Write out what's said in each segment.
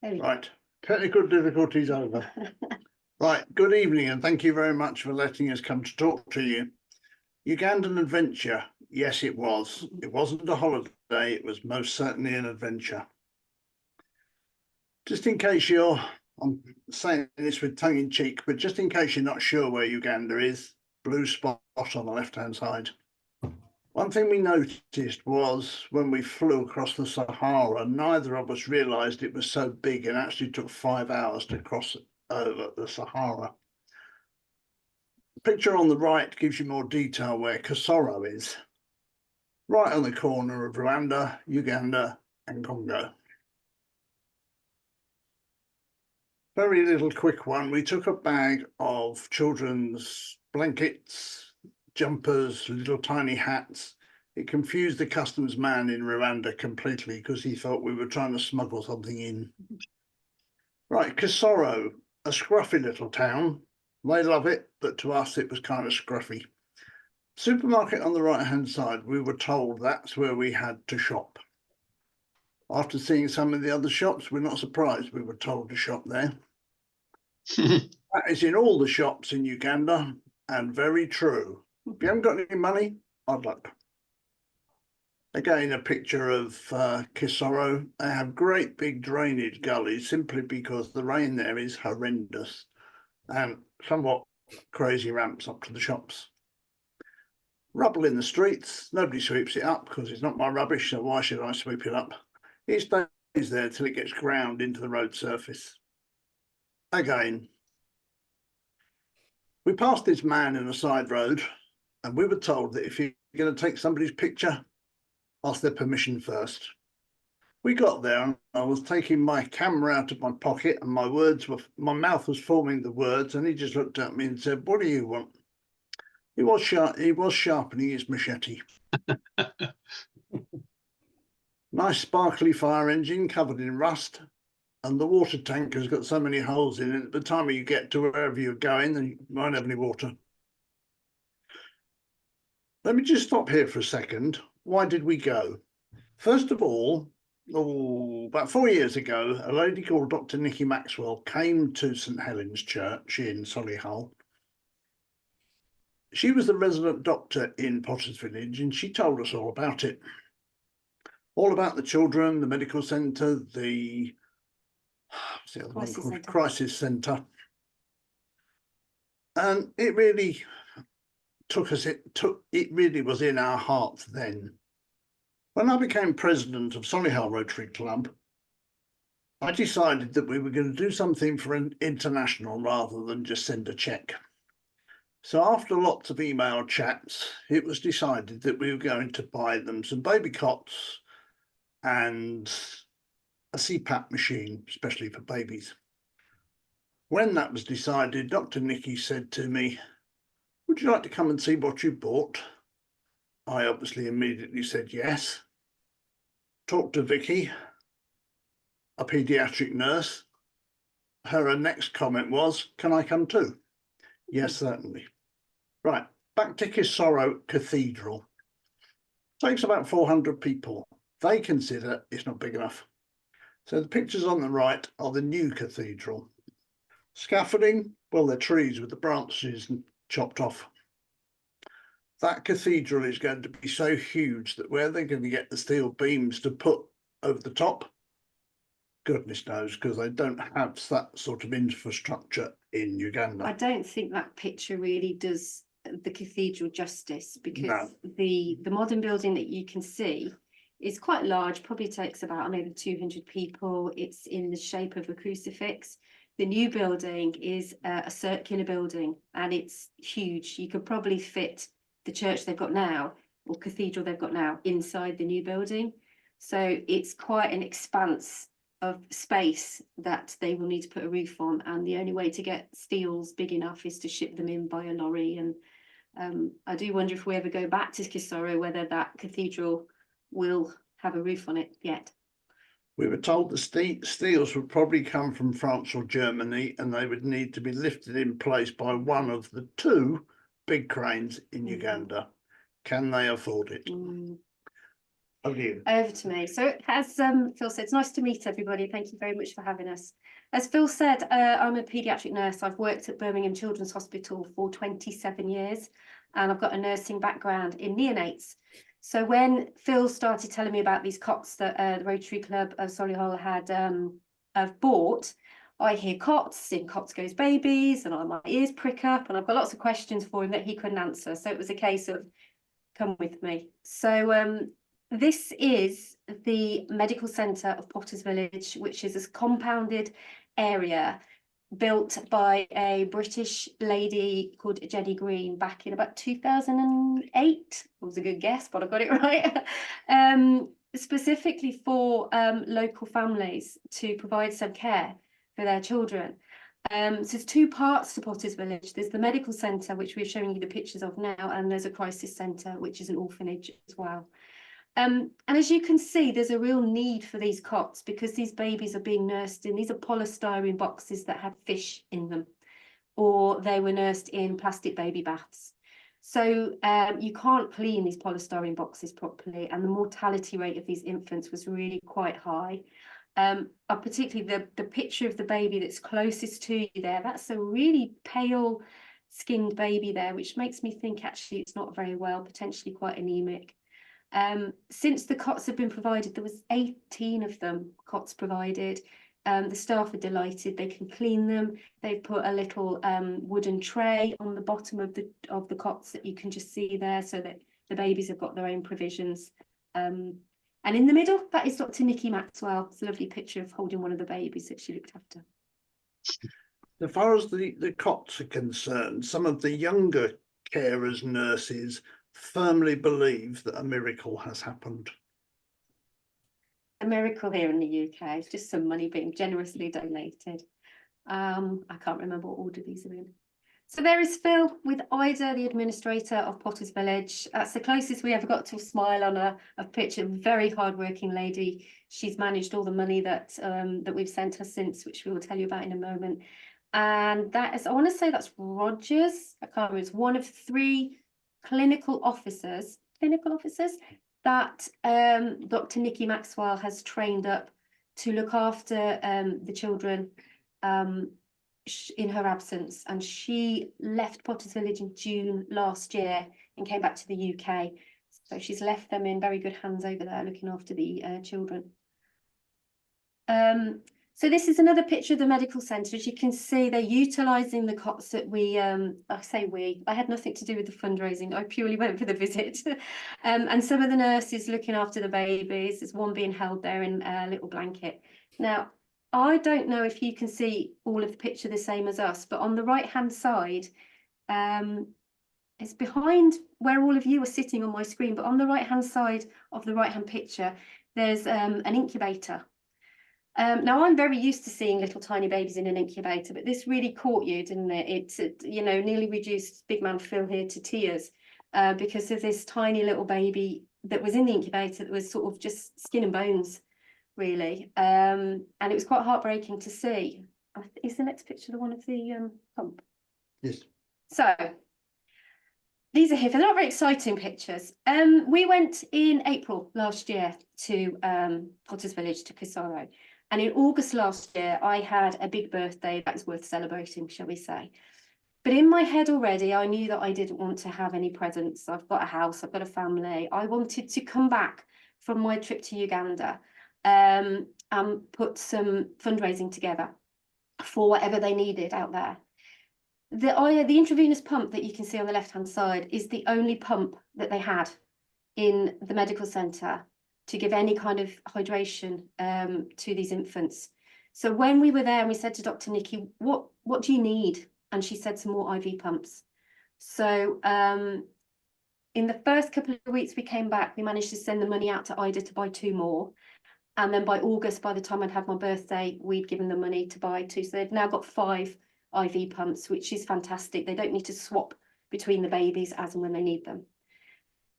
Right, technical difficulties over. Right, good evening and thank you very much for letting us come to talk to you. Ugandan adventure, yes it was. It wasn't a holiday, it was most certainly an adventure. Just in case I'm saying this with tongue in cheek, but just in case you're not sure where Uganda is, blue spot on the left-hand side. One thing we noticed was when we flew across the Sahara, neither of us realised it was so big and actually took 5 hours to cross over the Sahara. The picture on the right gives you more detail where Kisoro is, right on the corner of Rwanda, Uganda and Congo. Very little quick one. We took a bag of children's blankets, jumpers, little tiny hats. It confused the customs man in Rwanda completely because he thought we were trying to smuggle something in. Right, Kisoro, a scruffy little town. They love it, but to us it was kind of scruffy. Supermarket on the right-hand side, we were told that's where we had to shop. After seeing some of the other shops, we're not surprised we were told to shop there. That is in all the shops in Uganda, and very true. If you haven't got any money, odd luck. Again, a picture of Kisoro. They have great big drainage gullies simply because the rain there is horrendous and somewhat crazy ramps up to the shops. Rubble in the streets. Nobody sweeps it up because it's not my rubbish, so why should I sweep it up? It stays there till it gets ground into the road surface. Again, we passed this man in a side road and we were told that if you're going to take somebody's picture, ask their permission first. We got there and I was taking my camera out of my pocket and my mouth was forming the words, and he just looked at me and said, "What do you want?" He was sharpening his machete. Nice sparkly fire engine covered in rust, and the water tank has got so many holes in it, by the time you get to wherever you're going, then you won't have any water. Let me just stop here for a second. Why did we go? First of all, about 4 years ago, a lady called Dr. Nikki Maxwell came to St. Helen's Church in Solihull. She was the resident doctor in Potter's Village, and she told us all about it. All about the children, the medical centre, the crisis centre. And it really it really was in our hearts then. When I became president of Solihull Rotary Club, I decided that we were going to do something for an international rather than just send a cheque. So after lots of email chats, it was decided that we were going to buy them some baby cots and a CPAP machine, especially for babies. When that was decided, Dr. Nikki said to me, "Would you like to come and see what you bought?" I obviously immediately said yes. Talked to Vicky, a paediatric nurse. Her next comment was, "Can I come too?" Yes, certainly. Right, back to Kisoro Cathedral. Takes about 400 people. They consider it's not big enough. So the pictures on the right are the new cathedral. Scaffolding, well, they're trees with the branches chopped off. That cathedral is going to be so huge that where they're going to get the steel beams to put over the top, goodness knows, because they don't have that sort of infrastructure in Uganda. I don't think that picture really does the cathedral justice, because the modern building that you can see is quite large, probably takes about over 200 people. It's in the shape of a crucifix. The new building is a circular building and it's huge. You could probably fit the church they've got now, or cathedral they've got now, inside the new building. So it's quite an expanse of space that they will need to put a roof on, and the only way to get steels big enough is to ship them in by a lorry. And I do wonder if we ever go back to Kisoro, whether that cathedral will have a roof on it yet. We were told the steels would probably come from France or Germany, and they would need to be lifted in place by one of the two big cranes in Uganda. Can they afford it? Over to you. Over to me. So as Phil said, it's nice to meet everybody. Thank you very much for having us. As Phil said, I'm a paediatric nurse. I've worked at Birmingham Children's Hospital for 27 years, and I've got a nursing background in neonates. So when Phil started telling me about these cots that the Rotary Club of Solihull had have bought, I hear cots, in cots goes babies, and my ears prick up, and I've got lots of questions for him that he couldn't answer. So it was a case of, come with me. So this is the medical centre of Potters Village, which is a compounded area built by a British lady called Jenny Green back in about 2008. It was a good guess, but I got it right. Specifically for local families to provide some care for their children. So there's two parts to Potters Village. There's the medical centre, which we're showing you the pictures of now, and there's a crisis centre, which is an orphanage as well. And as you can see, there's a real need for these cots because these babies are being nursed in, these are polystyrene boxes that have fish in them, or they were nursed in plastic baby baths. So you can't clean these polystyrene boxes properly, and the mortality rate of these infants was really quite high. Particularly the picture of the baby that's closest to you there, that's a really pale skinned baby there, which makes me think actually it's not very well, potentially quite anemic. Since the cots have been provided, there was 18 of them cots provided. The staff are delighted, they can clean them. They've put a little wooden tray on the bottom of the cots that you can just see there, so that the babies have got their own provisions. And in the middle, that is Dr. Nikki Maxwell. It's a lovely picture of holding one of the babies that she looked after. As far as the cots are concerned, some of the younger carers, nurses, firmly believe that a miracle has happened. A miracle here in the UK. It's just some money being generously donated. I can't remember what order these are in. So there is Phil with Ida, the administrator of Potters Village. That's the closest we ever got to a smile on a picture. Very hardworking lady. She's managed all the money that we've sent her since, which we will tell you about in a moment. And that is, I want to say that's Rogers. I can't remember. It's one of 3 clinical officers that Dr. Nikki Maxwell has trained up to look after the children in her absence, and she left Potters Village in June last year and came back to the UK. So she's left them in very good hands over there, looking after the children. So this is another picture of the medical centre. As you can see, they're utilising the cots that I had nothing to do with the fundraising. I purely went for the visit. And some of the nurses looking after the babies. There's one being held there in a little blanket. Now, I don't know if you can see all of the picture the same as us, but on the right-hand side, it's behind where all of you are sitting on my screen, but on the right-hand side of the right-hand picture, there's an incubator. Now, I'm very used to seeing little tiny babies in an incubator, but this really caught you, didn't it? It nearly reduced big man Phil here to tears because of this tiny little baby that was in the incubator that was sort of just skin and bones, really. And it was quite heartbreaking to see. Is the next picture the one of the pump? Yes. So these are here. They're not very exciting pictures. We went in April last year to Potters Village, to Kisoro. And in August last year, I had a big birthday that was worth celebrating, shall we say. But in my head already, I knew that I didn't want to have any presents. I've got a house, I've got a family. I wanted to come back from my trip to Uganda and put some fundraising together for whatever they needed out there. The intravenous pump that you can see on the left-hand side is the only pump that they had in the medical centre to give any kind of hydration to these infants. So when we were there and we said to Dr. Nikki, what do you need? And she said some more IV pumps. So in the first couple of weeks we came back, we managed to send the money out to Ida to buy 2 more. And then by August, by the time I'd had my birthday, we'd given them money to buy 2. So they've now got 5 IV pumps, which is fantastic. They don't need to swap between the babies as and when they need them.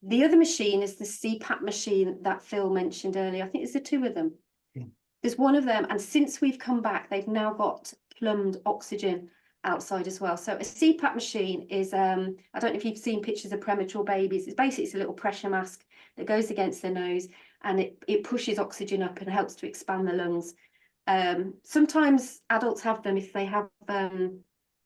The other machine is the CPAP machine that Phil mentioned earlier. I think there's the 2 of them. Yeah. There's one of them, and since we've come back, they've now got plumbed oxygen outside as well. So a CPAP machine is, I don't know if you've seen pictures of premature babies. It's basically a little pressure mask that goes against their nose, and it pushes oxygen up and helps to expand the lungs. Sometimes adults have them if they have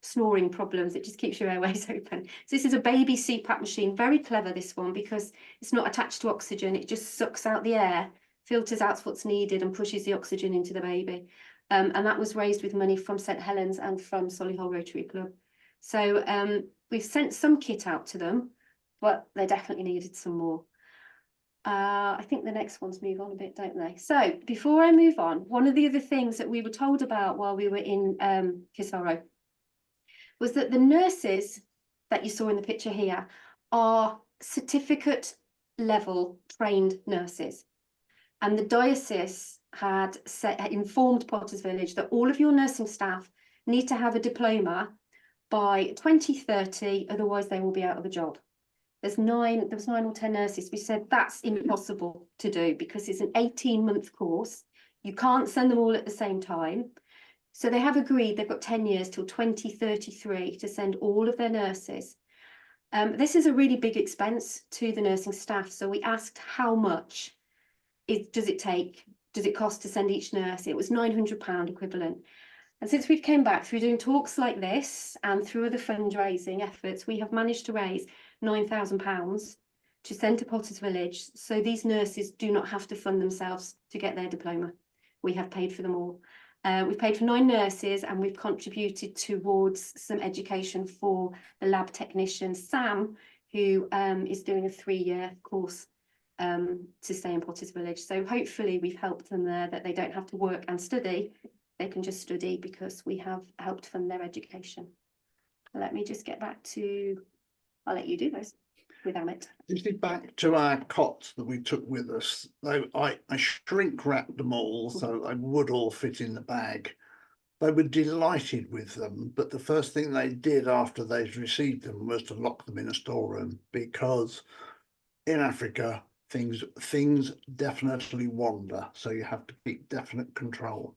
snoring problems. It just keeps your airways open. So this is a baby CPAP machine, very clever, this one, because it's not attached to oxygen. It just sucks out the air, filters out what's needed and pushes the oxygen into the baby. And that was raised with money from St Helens and from Solihull Rotary Club. So we've sent some kit out to them, but they definitely needed some more. I think the next ones move on a bit, don't they? So before I move on, one of the other things that we were told about while we were in Kisoro was that the nurses that you saw in the picture here are certificate level trained nurses. And the diocese had informed Potters Village that all of your nursing staff need to have a diploma by 2030, otherwise they will be out of a job. There was 9 or 10 nurses. We said that's impossible to do because it's an 18-month course. You can't send them all at the same time. So they have agreed they've got 10 years till 2033 to send all of their nurses. This is a really big expense to the nursing staff. So we asked how much does it cost to send each nurse? It was £900 equivalent. And since we've came back through doing talks like this and through other fundraising efforts, we have managed to raise £9,000 to send to Potters Village. So these nurses do not have to fund themselves to get their diploma. We have paid for them all. We've paid for 9 nurses and we've contributed towards some education for the lab technician, Sam, who is doing a 3-year course to stay in Potters Village. So hopefully we've helped them there, that they don't have to work and study. They can just study because we have helped fund their education. Let me just get back to, I'll let you do those with Amit. This is back to our cots that we took with us. I shrink wrapped them all so they would all fit in the bag. They were delighted with them, but the first thing they did after they'd received them was to lock them in a storeroom, because in Africa things definitely wander, so you have to keep definite control.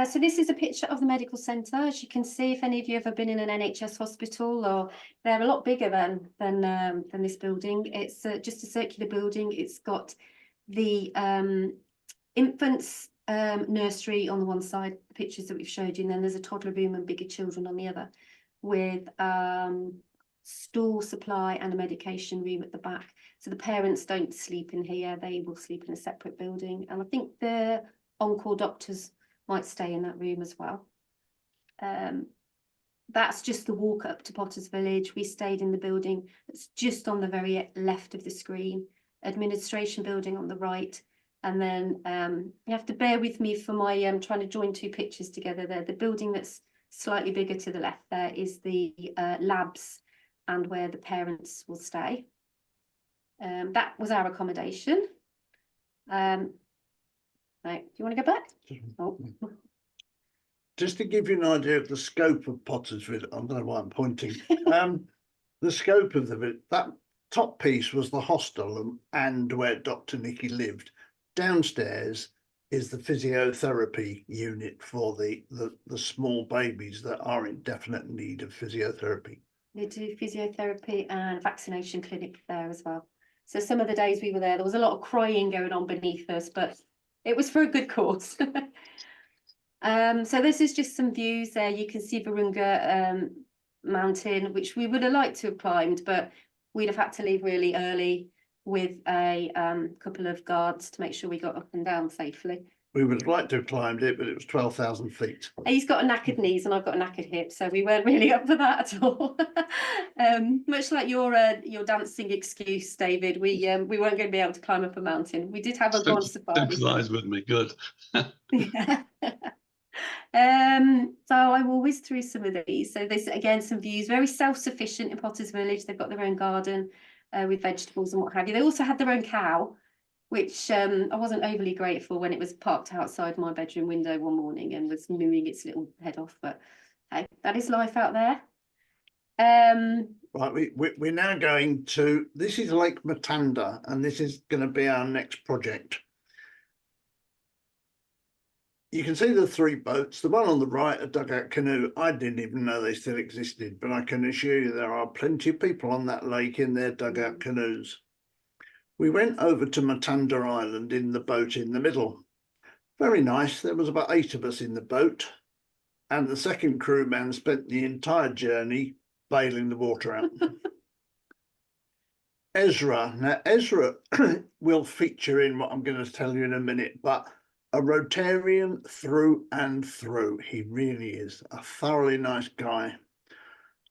So this is a picture of the medical centre. As you can see, if any of you have ever been in an NHS hospital, or they're a lot bigger than this building. It's just a circular building. It's got the infants nursery on the one side, the pictures that we've showed you, and then there's a toddler room and bigger children on the other, with stool supply and a medication room at the back. So the parents don't sleep in here, they will sleep in a separate building. And I think the on-call doctors might stay in that room as well. That's just the walk up to Potters Village. We stayed in the building that's just on the very left of the screen, administration building on the right. And then you have to bear with me for my trying to join 2 pictures together there. The building that's slightly bigger to the left there is the labs and where the parents will stay. That was our accommodation. Right, do you want to go back? Oh. Just to give you an idea of the scope of Potters Village, I don't know why I'm pointing. The scope of that top piece was the hostel and where Dr. Nicky lived. Downstairs is the physiotherapy unit for the small babies that are in definite need of physiotherapy. They do physiotherapy and vaccination clinic there as well. So some of the days we were there was a lot of crying going on beneath us, but it was for a good cause. So this is just some views there. You can see Virunga mountain, which we would have liked to have climbed, but we'd have had to leave really early with a couple of guards to make sure we got up and down safely. We would have liked to have climbed it, but it was 12,000 feet. He's got a knackered knees and I've got a knackered hip, so we weren't really up for that at all. Much like your dancing excuse, David, we weren't going to be able to climb up a mountain. We did have a go on safari. Sympathise with me, good. Yeah. So I will whiz through some of these. So there's again some views, very self-sufficient in Potters Village. They've got their own garden with vegetables and what have you. They also had their own cow, which I wasn't overly grateful when it was parked outside my bedroom window one morning and was mooing its little head off. But hey, that is life out there. Right, we're now going to, this is Lake Mutanda, and this is going to be our next project. You can see the 3 boats. The one on the right, a dugout canoe. I didn't even know they still existed, but I can assure you there are plenty of people on that lake in their dugout canoes. We went over to Mutanda Island in the boat in the middle. Very nice. There was about 8 of us in the boat, and the second crewman spent the entire journey bailing the water out. Ezra. Now, Ezra will feature in what I'm going to tell you in a minute, but a Rotarian through and through. He really is a thoroughly nice guy.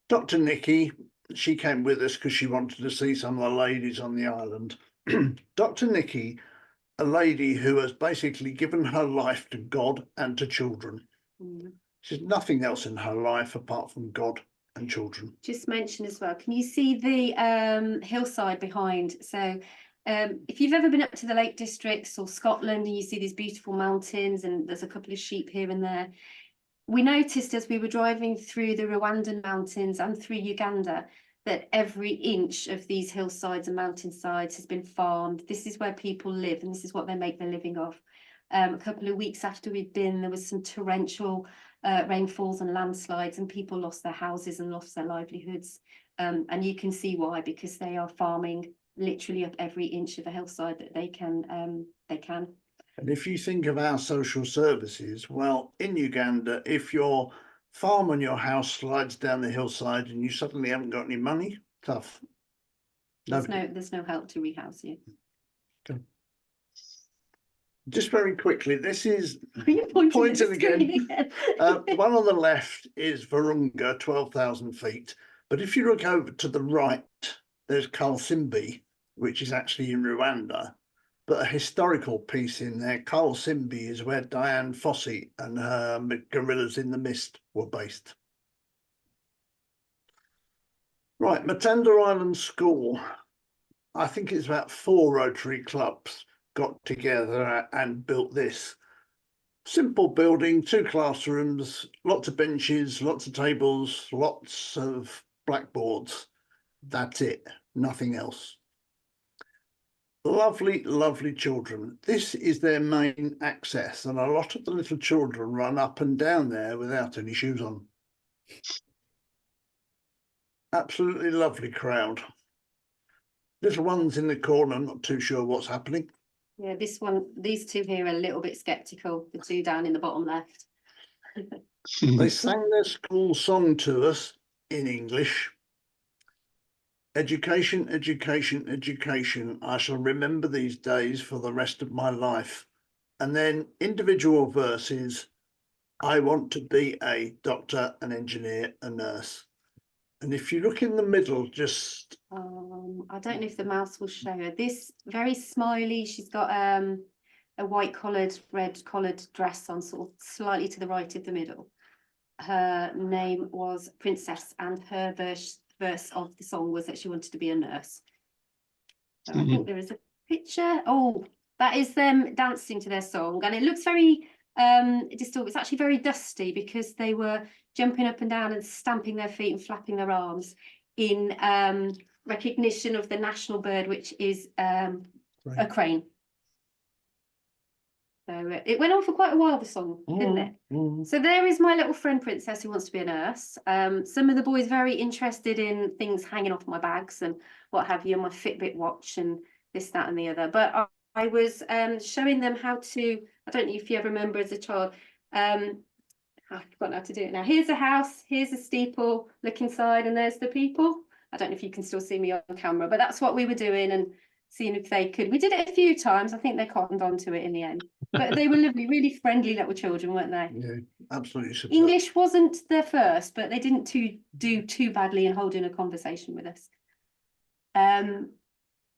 Dr. Nikki, she came with us because she wanted to see some of the ladies on the island. Dr. Nikki, a lady who has basically given her life to God and to children. She's nothing else in her life apart from God and children. Just mention as well, can you see the hillside behind? So if you've ever been up to the Lake Districts or Scotland and you see these beautiful mountains and there's a couple of sheep here and there, we noticed as we were driving through the Rwandan mountains and through Uganda that every inch of these hillsides and mountainsides has been farmed. This is where people live and this is what they make their living off. A couple of weeks after we'd been, there was some torrential rainfalls and landslides, and people lost their houses and lost their livelihoods. And you can see why, because they are farming literally up every inch of a hillside that they can. And if you think of our social services, well, in Uganda, if your farm on your house slides down the hillside and you suddenly haven't got any money, tough. There's no help to rehouse you. Okay. Just very quickly, this is pointing again. One on the left is Virunga, 12,000 feet. But if you look over to the right, there's Kalsimbi, which is actually in Rwanda. But a historical piece in there, Kalsimbi, is where Diane Fossey and her Gorillas in the Mist were based. Right, Mutanda Island School. I think it's about 4 Rotary clubs got together and built this. Simple building, 2 classrooms, lots of benches, lots of tables, lots of blackboards. That's it, nothing else. Lovely, lovely children. This is their main access, and a lot of the little children run up and down there without any shoes on. Absolutely lovely crowd. Little ones in the corner, not too sure what's happening. Yeah, these 2 here are a little bit sceptical, the 2 down in the bottom left. They sang their school song to us in English. Education, education, education. I shall remember these days for the rest of my life. And then individual verses. I want to be a doctor, an engineer, a nurse. And if you look in the middle, just... I don't know if the mouse will show her. This very smiley, she's got a white collared, red collared dress on, sort of slightly to the right of the middle. Her name was Princess, and her verse of the song was that she wanted to be a nurse. So I think there is a picture. Oh, that is them dancing to their song, and it looks very distorted. It's actually very dusty because they were jumping up and down and stamping their feet and flapping their arms in recognition of the national bird, which is a crane. So it went on for quite a while, the song, didn't it? So there is my little friend Princess who wants to be a nurse. Some of the boys very interested in things hanging off my bags and what have you, and my Fitbit watch and this, that and the other. But I was showing them how to, I don't know if you ever remember as a child, I've forgotten how to do it now. Here's a house, here's a steeple, look inside and there's the people. I don't know if you can still see me on camera, but that's what we were doing and seeing if they could. We did it a few times. I think they cottoned on to it in the end. But they were lovely, really friendly little children, weren't they? Yeah, absolutely superb. English wasn't their first, but they didn't do too badly in holding a conversation with us. All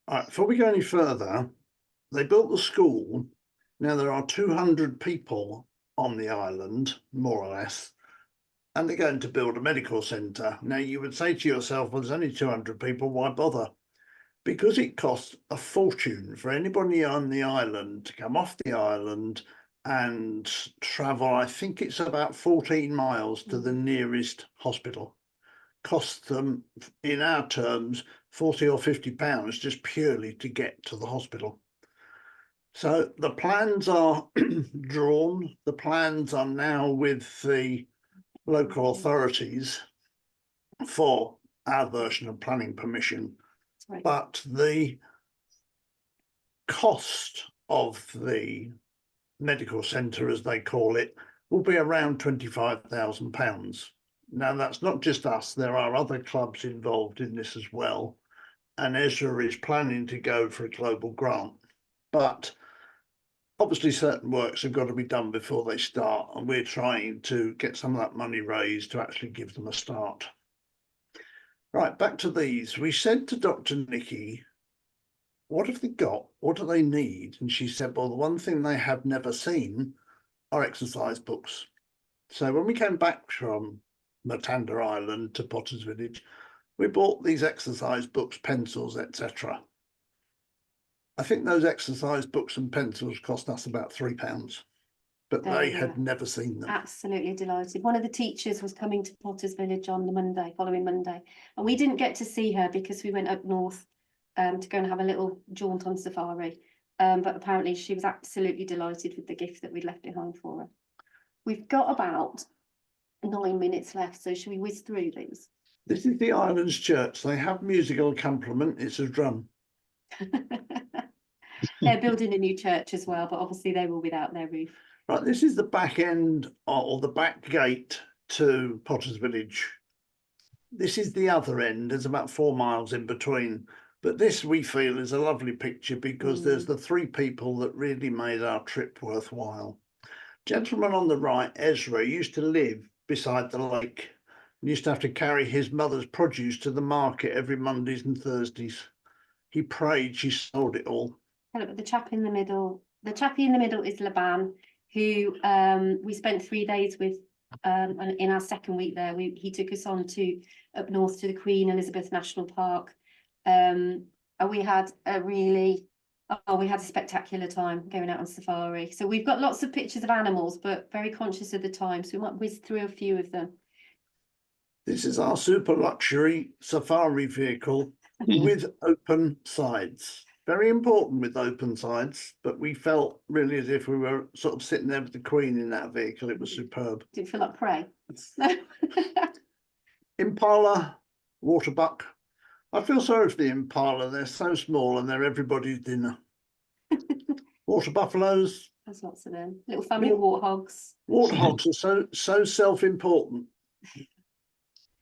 right, before we go any further, they built the school. Now there are 200 people on the island, more or less, and they're going to build a medical centre. Now you would say to yourself, well, there's only 200 people, why bother? Because it costs a fortune for anybody on the island to come off the island and travel. I think it's about 14 miles to the nearest hospital. Costs them, in our terms, 40 or 50 pounds just purely to get to the hospital. So the plans are drawn. The plans are now with the local authorities for our version of planning permission. Right. But the cost of the medical centre, as they call it, will be around £25,000. Now, that's not just us. There are other clubs involved in this as well. And Ezra is planning to go for a global grant. But obviously certain works have got to be done before they start. And we're trying to get some of that money raised to actually give them a start. Right, back to these. We said to Dr. Nikki, what have they got? What do they need? And she said, well, the one thing they have never seen are exercise books. So when we came back from Mutanda Island to Potter's Village, we bought these exercise books, pencils, etc. I think those exercise books and pencils cost us about £3, but they had never seen them. Absolutely delighted. One of the teachers was coming to Potter's Village on the following Monday, and we didn't get to see her because we went up north to go and have a little jaunt on safari. But apparently she was absolutely delighted with the gift that we'd left behind for her. We've got about 9 minutes left, so should we whiz through these? This is the island's church. They have musical accompaniment. It's a drum. They're building a new church as well, but obviously they were without their roof. Right, this is the back end or the back gate to Potter's Village. This is the other end. There's about 4 miles in between. But this, we feel, is a lovely picture because there's the 3 people that really made our trip worthwhile. Gentleman on the right, Ezra, used to live beside the lake and used to have to carry his mother's produce to the market every Mondays and Thursdays. He prayed she sold it all. The chap in the middle, the chappie in the middle is Laban, who we spent 3 days with in our second week there. He took us on to up north to the Queen Elizabeth National Park. And we had a spectacular time going out on safari. So we've got lots of pictures of animals, but very conscious of the time, so we might whiz through a few of them. This is our super luxury safari vehicle with open sides. Very important with open sides, but we felt really as if we were sort of sitting there with the Queen in that vehicle. It was superb. Did it feel like prey? Impala, waterbuck. I feel sorry for the impala. They're so small and they're everybody's dinner. Water buffaloes. There's lots of them. Little family of warthogs. Warthogs are so self-important.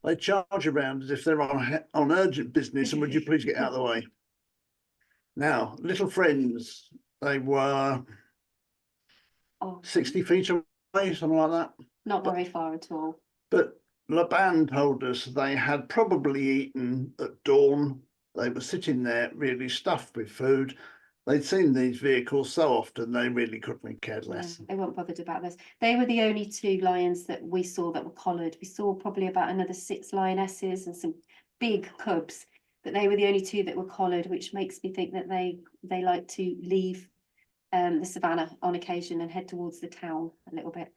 They charge around as if they're on urgent business and would you please get out of the way. Now, little friends, they were 60 feet away, something like that. Not very far at all. But Laban told us they had probably eaten at dawn. They were sitting there really stuffed with food. They'd seen these vehicles so often, they really couldn't have cared less. No, they weren't bothered about this. They were the only 2 lions that we saw that were collared. We saw probably about another 6 lionesses and some big cubs, but they were the only 2 that were collared, which makes me think that they like to leave the savannah on occasion and head towards the town a little bit.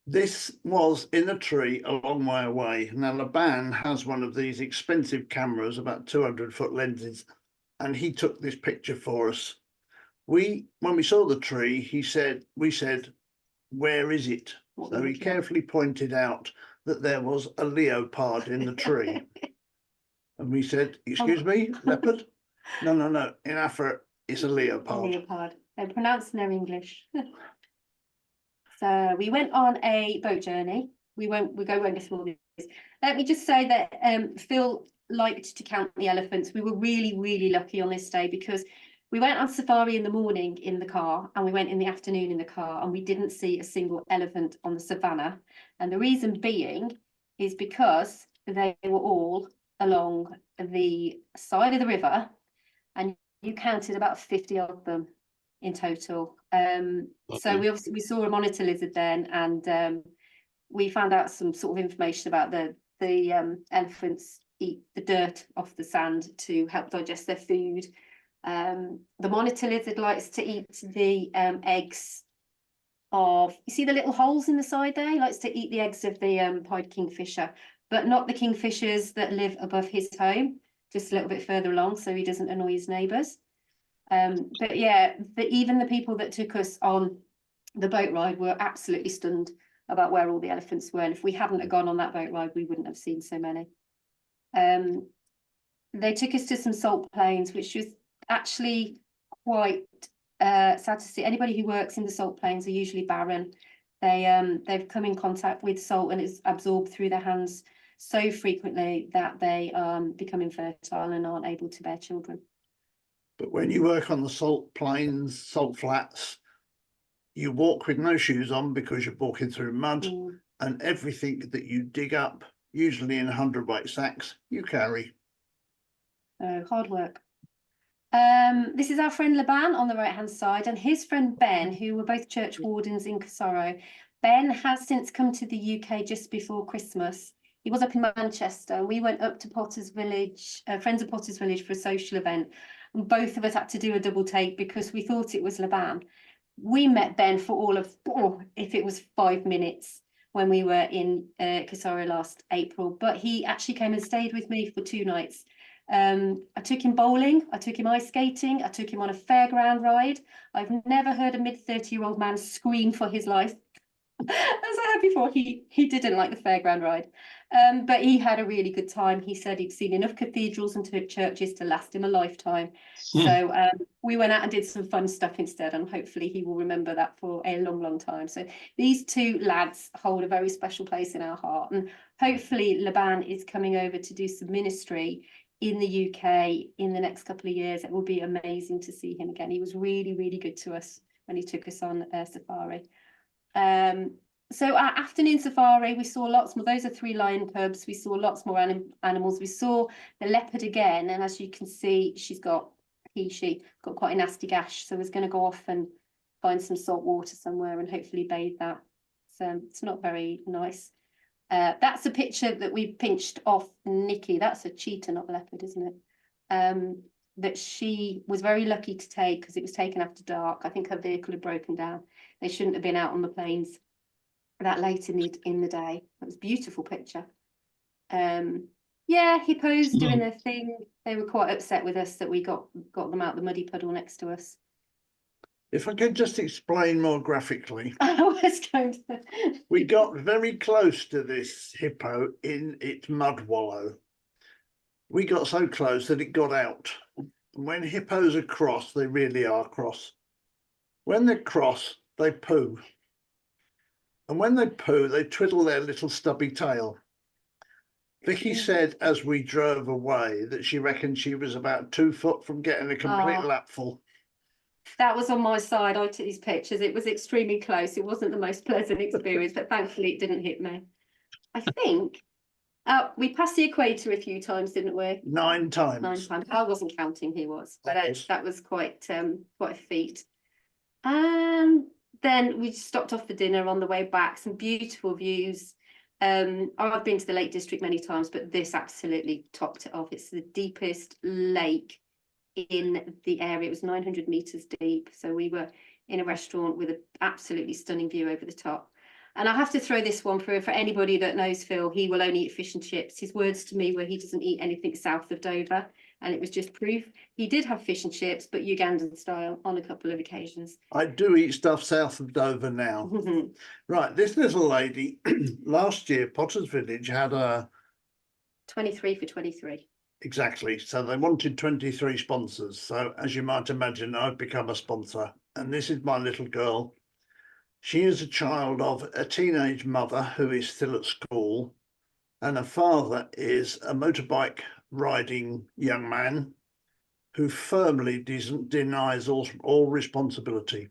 This was in a tree a long way away. Now, Laban has one of these expensive cameras, about 200-foot lenses, and he took this picture for us. When we saw the tree, we said, where is it? So he carefully pointed out that there was a leopard in the tree. And we said, excuse me, leopard? No. In Afro, it's a leopard. A leopard. They're pronounced in their English. So we went on a boat journey. We won't go through all this. Let me just say that Phil liked to count the elephants. We were really, really lucky on this day because we went on safari in the morning in the car and we went in the afternoon in the car and we didn't see a single elephant on the savannah. And the reason being is because they were all along the side of the river and you counted about 50 of them in total. So we saw a monitor lizard then and we found out some sort of information about the elephants eat the dirt off the sand to help digest their food. The monitor lizard likes to eat the eggs of, you see the little holes in the side there? He likes to eat the eggs of the pied kingfisher, but not the kingfishers that live above his home, just a little bit further along so he doesn't annoy his neighbours. But yeah, even the people that took us on the boat ride were absolutely stunned about where all the elephants were. And if we hadn't have gone on that boat ride, we wouldn't have seen so many. They took us to some salt plains, which was actually quite sad to see. Anybody who works in the salt plains are usually barren. They've come in contact with salt and it's absorbed through their hands so frequently that they become infertile and aren't able to bear children. But when you work on the salt plains, salt flats, you walk with no shoes on because you're walking through mud, and everything that you dig up, usually in 100-weight sacks, you carry. Hard work. This is our friend Laban on the right hand side, and his friend Ben, who were both church wardens in Kisoro. Ben has since come to the UK just before Christmas. He was up in Manchester, and we went up to Potter's Village, Friends of Potter's Village, for a social event, and both of us had to do a double take because we thought it was Laban. We met Ben for all of, if it was 5 minutes, when we were in Kisoro last April, but he actually came and stayed with me for 2 nights. I took him bowling, I took him ice skating, I took him on a fairground ride. I've never heard a mid-30-year-old man scream for his life. As I had before, he didn't like the fairground ride, but he had a really good time. He said he'd seen enough cathedrals and churches to last him a lifetime. So we went out and did some fun stuff instead, and hopefully he will remember that for a long, long time. So these 2 lads hold a very special place in our heart, and hopefully Laban is coming over to do some ministry in the UK in the next couple of years. It will be amazing to see him again. He was really, really good to us when he took us on safari. So our afternoon safari, we saw lots more. Those are 3 lion cubs. We saw lots more animals. We saw the leopard again, and as you can see, she got quite a nasty gash. So I was going to go off and find some salt water somewhere and hopefully bathe that. So it's not very nice. That's a picture that we pinched off Nikki. That's a cheetah, not a leopard, isn't it? That she was very lucky to take because it was taken after dark. I think her vehicle had broken down. They shouldn't have been out on the plains that late in the day. It was a beautiful picture. Yeah, hippos doing their thing. They were quite upset with us that we got them out the muddy puddle next to us. If I could just explain more graphically. I was going to. We got very close to this hippo in its mud wallow. We got so close that it got out. And when hippos are cross, they really are cross. When they're cross, they poo. And when they poo, they twiddle their little stubby tail. Vicky said as we drove away that she reckoned she was about 2 foot from getting a complete lapful. That was on my side. I took these pictures. It was extremely close. It wasn't the most pleasant experience, but thankfully it didn't hit me. I think we passed the equator a few times, didn't we? 9 times. 9 times. I wasn't counting. He was, but that was quite a feat. And then we stopped off for dinner on the way back. Some beautiful views. I've been to the Lake District many times, but this absolutely topped it off. It's the deepest lake in the area. It was 900 meters deep. So we were in a restaurant with an absolutely stunning view over the top. And I have to throw this one for anybody that knows Phil. He will only eat fish and chips. His words to me were he doesn't eat anything south of Dover. And it was just proof. He did have fish and chips, but Ugandan style on a couple of occasions. I do eat stuff south of Dover now. Right, this little lady, last year, Potter's Village had a... 23 for 23. Exactly. So they wanted 23 sponsors. So as you might imagine, I've become a sponsor. And this is my little girl. She is a child of a teenage mother who is still at school. And her father is a motorbike riding young man who firmly denies all responsibility.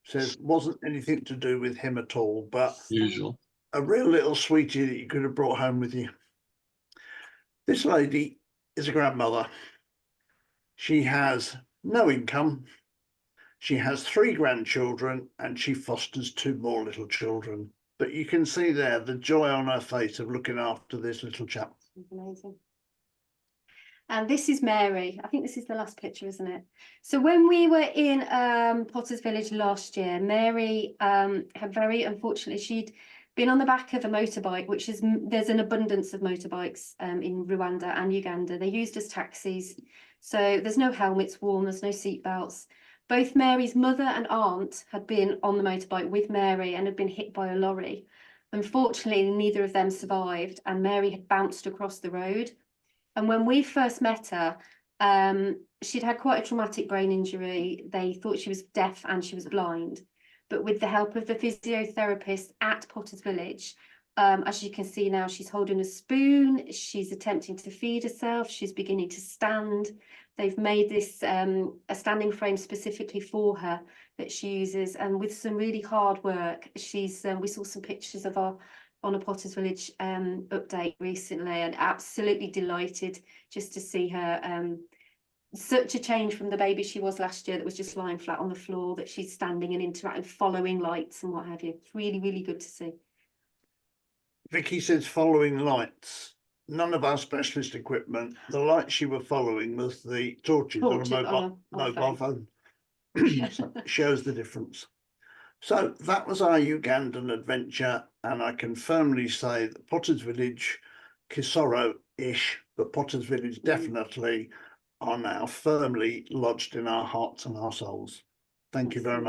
Says wasn't anything to do with him at all, but usual. A real little sweetie that you could have brought home with you. This lady is a grandmother. She has no income. She has 3 grandchildren and she fosters 2 more little children. But you can see there the joy on her face of looking after this little chap. Amazing. And this is Mary. I think this is the last picture, isn't it? So when we were in Potter's Village last year, Mary had very unfortunately, she'd been on the back of a motorbike, which is, there's an abundance of motorbikes in Rwanda and Uganda. They're used as taxis. So there's no helmets worn, there's no seat belts. Both Mary's mother and aunt had been on the motorbike with Mary and had been hit by a lorry. Unfortunately, neither of them survived and Mary had bounced across the road. And when we first met her, She'd had quite a traumatic brain injury. They thought she was deaf and she was blind. But with the help of the physiotherapist at Potters Village, as you can see now, she's holding a spoon. She's attempting to feed herself. She's beginning to stand. They've made this a standing frame specifically for her that she uses, and with some really hard work, she's. We saw some pictures of her on a Potters Village update recently, and absolutely delighted just to see her. Such a change from the baby she was last year that was just lying flat on the floor, that she's standing and interacting, following lights and what have you. It's really, really good to see. Vicky says following lights. None of our specialist equipment. The light she were following was the torches on a mobile phone. So it shows the difference. So that was our Ugandan adventure, and I can firmly say that Potters Village, Kisoro-ish, but Potters Village definitely are now firmly lodged in our hearts and our souls. Thank you very much.